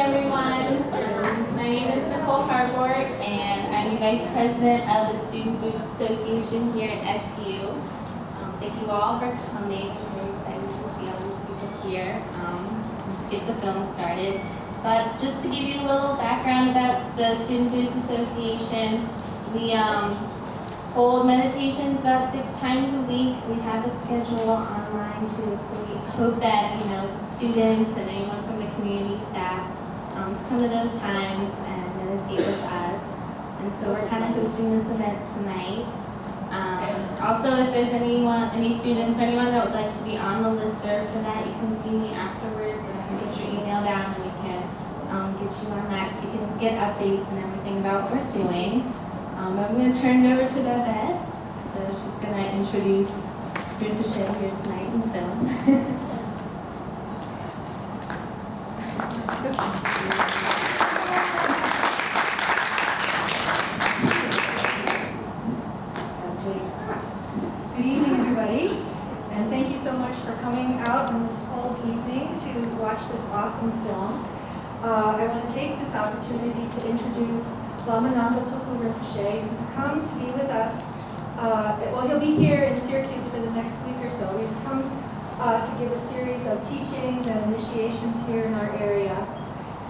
everyone. My name is Nicole and I'm the Vice President of the Student Booth Association here at SU. Thank you all for coming. I'm very excited to see all these people here and to get the film started. But just to give you a little background about the Student Booth Association, we hold meditations about 6 times a week. We have a schedule online too, so we hope that students and anyone from the community staff to come to those times and meditate with us. And so we're kind of hosting this event tonight. Also, if there's any students or anyone that would like to be on the listserv for that, you can see me afterwards and I can get your email down and we can get you on that so you can get updates and everything about what we're doing. I'm going to turn it over to Babette. So she's going to introduce Rinpoche here tonight in the film. Good evening, everybody, and thank you so much for coming out on this cold evening to watch this awesome film. I want to take this opportunity to introduce Lama Nangotoku Rinpoche, who's come to be with us. Well, he'll be here in Syracuse for the next week or so. He's come to give a series of teachings and initiations here in our area.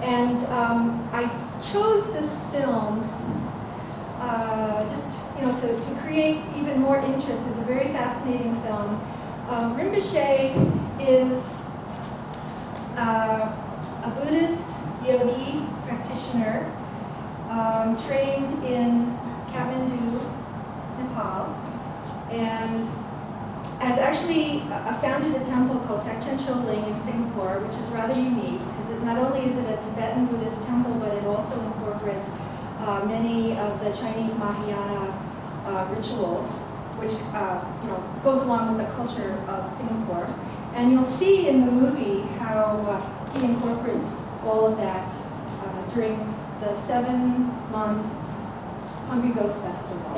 And I chose this film to create even more interest. It's a very fascinating film. Rinpoche is a Buddhist yogi practitioner trained in Kathmandu, Nepal, and has actually founded a temple called Tekchen Choling in Singapore, which is rather unique because not only is it a Tibetan Buddhist temple, but it also incorporates many of the Chinese Mahayana rituals, which goes along with the culture of Singapore. And you'll see in the movie how he incorporates all of that during the 7-month Hungry Ghost Festival.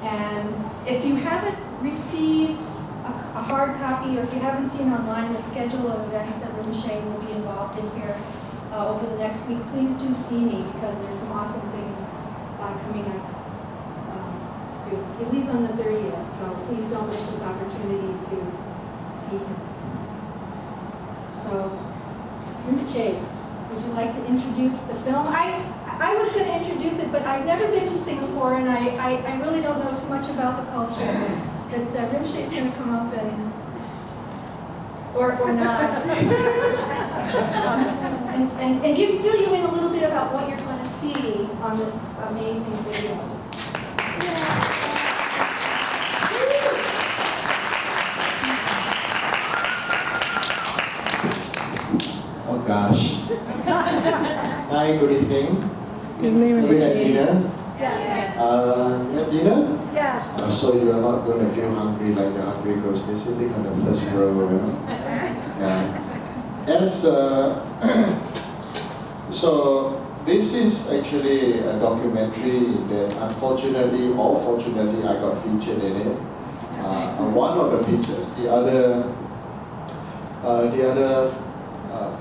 And if you haven't received a hard copy, or if you haven't seen online the schedule of events that Rinpoche will be involved in here over the next week, please do see me because there's some awesome things coming up soon. He leaves on the 30th, so please don't miss this opportunity to see him. So, Rinpoche, would you like to introduce the film? I was going to introduce it, but I've never been to Singapore and I really don't know too much about the culture. But Rinpoche is going to come up and, or not, and fill you in a little bit about what you're going to see on this amazing video. Oh gosh. Hi, good evening. Good evening. Have we had dinner? Yes. You had dinner? Yes. So you are not going to feel hungry like the hungry ghost. They're sitting on the first row, Yeah. So this is actually a documentary that unfortunately or fortunately I got featured in it. One of the features. The other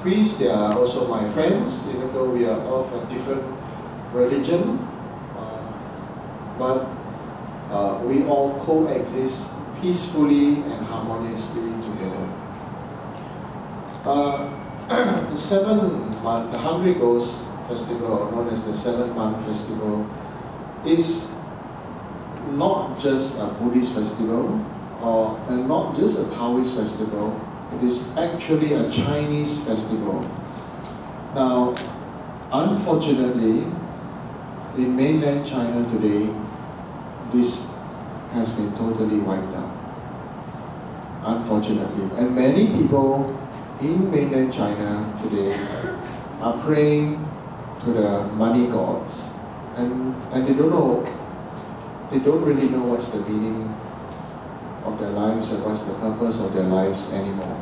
priests, they are also my friends, even though we are of a different religion. But we all coexist peacefully and harmoniously together. The Hungry Ghost Festival, known as the 7-month festival, is not just a Buddhist festival and not just a Taoist festival. It is actually a Chinese festival. Now, unfortunately, in mainland China today, this has been totally wiped out. Unfortunately. And many people in mainland China today are praying to the money gods. And they don't really know what's the meaning of their lives and what's the purpose of their lives anymore.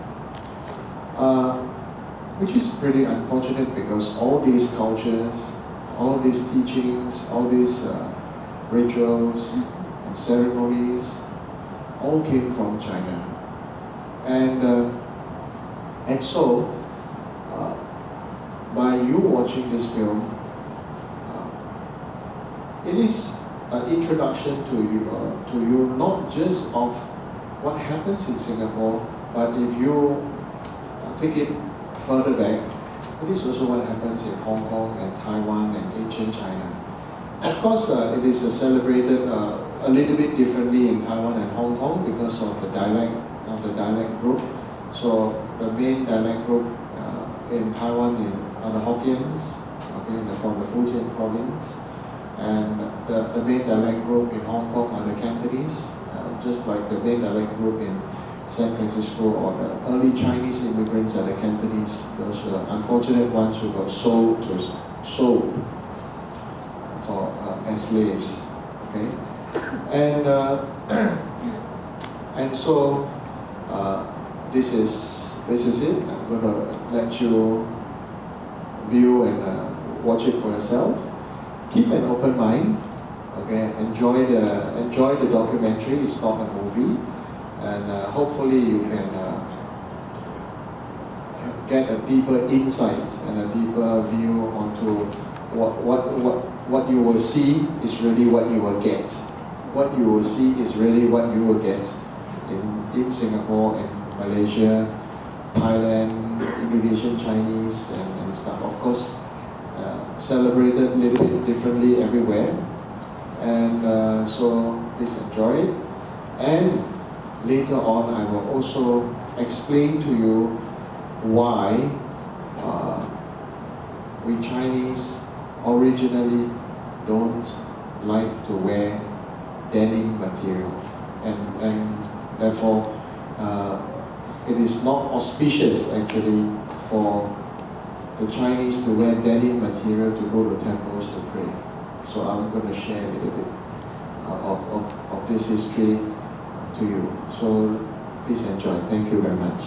Which is pretty unfortunate because all these cultures, all these teachings, all these rituals and ceremonies all came from China. And so by you watching this film, it is an introduction to you not just of what happens in Singapore, but if you take it further back, it is also what happens in Hong Kong and Taiwan and ancient China. Of course, it is celebrated a little bit differently in Taiwan and Hong Kong because of the dialect group. So the main dialect group in Taiwan are the Hokkiens, okay, from the Fujian province, and the main dialect group in Hong Kong are the Cantonese, just like the main dialect group in San Francisco, or the early Chinese immigrants are the Cantonese, those unfortunate ones who got sold for as slaves, okay, and and so this is it. I'm going to let you view and watch it for yourself. Keep an open mind, okay. Enjoy the documentary. It's not a movie, and hopefully you can get a deeper insight and a deeper view onto what you will see is really what you will get. What you will see is really what you will get in Singapore and Malaysia, Thailand, Indonesian Chinese and stuff. Of course, celebrated a little bit differently everywhere, and so please enjoy it. And later on, I will also explain to you why we Chinese originally don't like to wear denim material, and therefore it is not auspicious actually for the Chinese to wear denim material to go to temples to pray. So I'm going to share a little bit of this history to you. So please enjoy. Thank you very much.